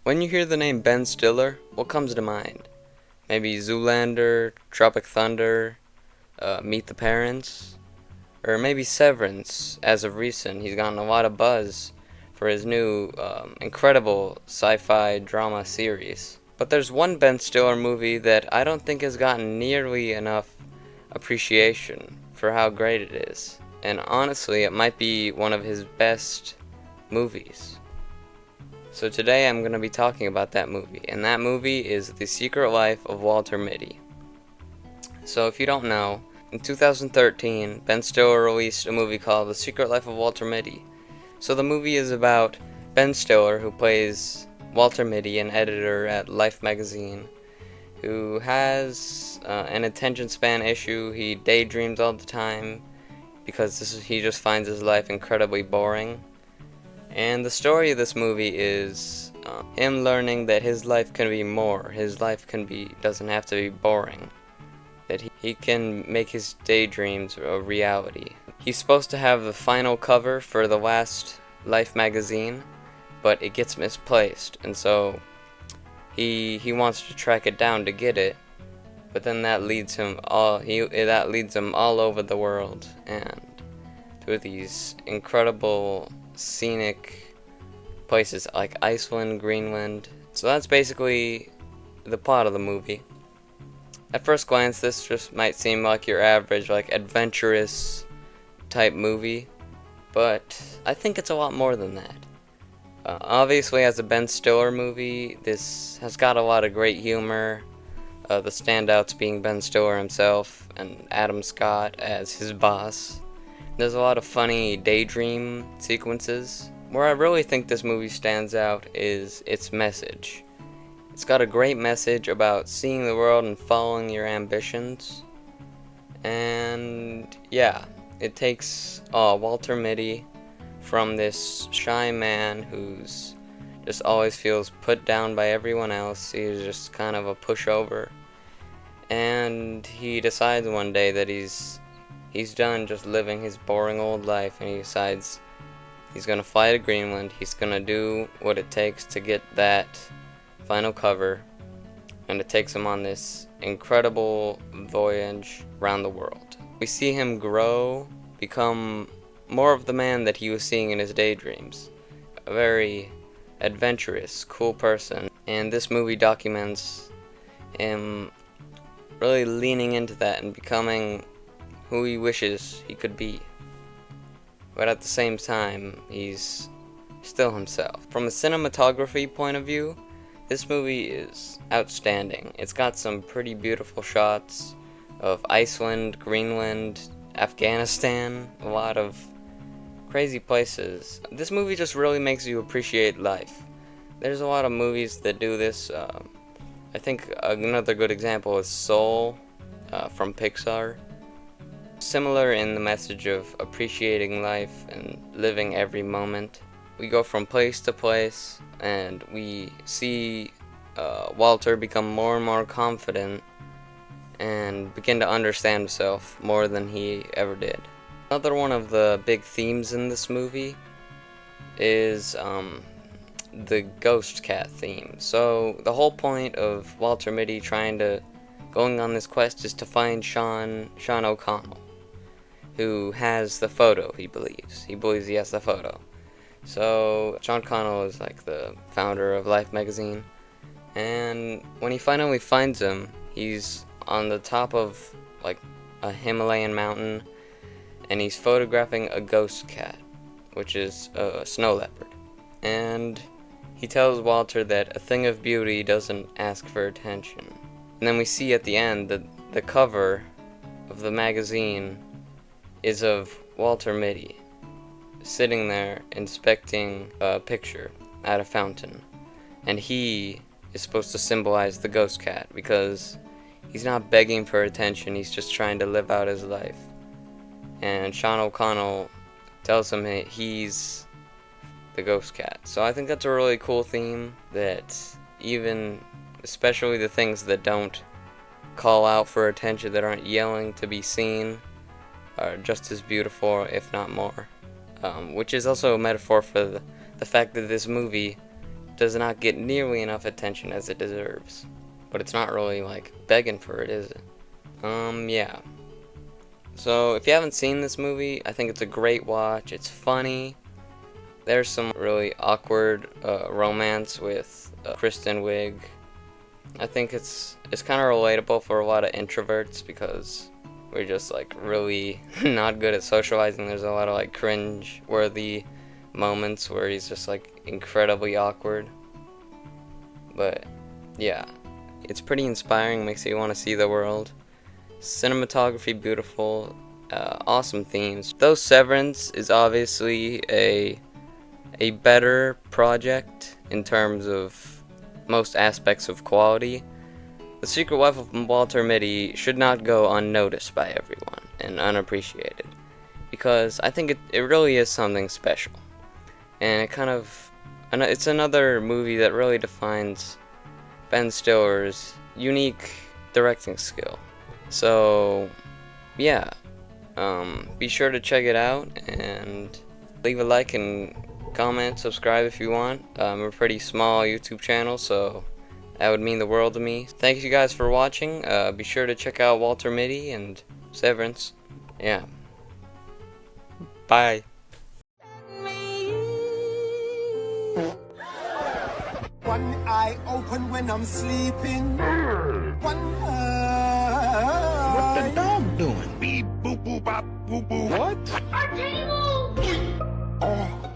When you hear the name Ben Stiller, what comes to mind? Maybe Zoolander, Tropic Thunder, Meet the Parents, or maybe Severance. As of recent, he's gotten a lot of buzz for his new incredible sci-fi drama series. But there's one Ben Stiller movie that I don't think has gotten nearly enough appreciation for how great it is. And honestly, it might be one of his best movies. So today I'm going to be talking about that movie, and that movie is The Secret Life of Walter Mitty. So if you don't know, in 2013, Ben Stiller released a movie called The Secret Life of Walter Mitty. So the movie is about Ben Stiller, who plays Walter Mitty, an editor at Life magazine, who has an attention span issue. He daydreams all the time because he just finds his life incredibly boring. And the story of this movie is him learning that his life can be more. His life doesn't have to be boring. That he can make his daydreams a reality. He's supposed to have the final cover for the last Life magazine, but it gets misplaced, and so he wants to track it down to get it. But then that leads him all over the world and to these incredible scenic places like Iceland, Greenland. So that's basically the plot of the movie. At first glance, this just might seem like your average, adventurous type movie, but I think it's a lot more than that. Obviously, as a Ben Stiller movie, this has got a lot of great humor. The standouts being Ben Stiller himself and Adam Scott as his boss. There's a lot of funny daydream sequences. Where I really think this movie stands out is its message. It's got a great message about seeing the world and following your ambitions. And yeah, it takes Walter Mitty from this shy man who's just always feels put down by everyone else. He's just kind of a pushover. And he decides one day that he's done just living his boring old life, and he decides he's gonna fly to Greenland. He's gonna do what it takes to get that final cover, and it takes him on this incredible voyage around the world. We see him grow, become more of the man that he was seeing in his daydreams. A very adventurous, cool person, and this movie documents him really leaning into that and becoming who he wishes he could be. But at the same time, he's still himself. From a cinematography point of view, this movie is outstanding. It's got some pretty beautiful shots of Iceland, Greenland, Afghanistan, a lot of crazy places. This movie just really makes you appreciate life. There's a lot of movies that do this. I think another good example is Soul from Pixar. Similar in the message of appreciating life and living every moment. We go from place to place, and we see Walter become more and more confident and begin to understand himself more than he ever did. Another one of the big themes in this movie is the ghost cat theme. So the whole point of Walter Mitty going on this quest is to find Sean O'Connell, who has the photo. He believes he has the photo. So Sean O'Connell is like the founder of Life magazine, and when he finally finds him, he's on the top of like a Himalayan mountain, and he's photographing a ghost cat, which is a snow leopard. And he tells Walter that a thing of beauty doesn't ask for attention. And then we see at the end that the cover of the magazine is of Walter Mitty sitting there inspecting a picture at a fountain. And he is supposed to symbolize the ghost cat because he's not begging for attention, he's just trying to live out his life. And Sean O'Connell tells him that he's the ghost cat. So I think that's a really cool theme that especially the things that don't call out for attention, that aren't yelling to be seen, are just as beautiful, if not more. Which is also a metaphor for the fact that this movie does not get nearly enough attention as it deserves. But it's not really like begging for it, is it? Yeah. So if you haven't seen this movie, I think it's a great watch. It's funny. There's some really awkward romance with Kristen Wiig. I think it's kind of relatable for a lot of introverts because we're just like really not good at socializing. There's a lot of like cringe-worthy moments where he's just like incredibly awkward. But yeah, it's pretty inspiring, makes you want to see the world. Cinematography beautiful, awesome themes. Though Severance is obviously a better project in terms of most aspects of quality, The Secret Life of Walter Mitty should not go unnoticed by everyone and unappreciated, because I think it really is something special. And it's another movie that really defines Ben Stiller's unique directing skill. So, yeah, be sure to check it out and leave a like and comment, subscribe if you want. We're a pretty small YouTube channel, so that would mean the world to me. Thank you guys for watching. Be sure to check out Walter Mitty and Severance. Yeah. Bye. One eye open when I'm sleeping. One eye. What the dog doing? Beep, boop, boop, bop, boop, boop. What? Oh.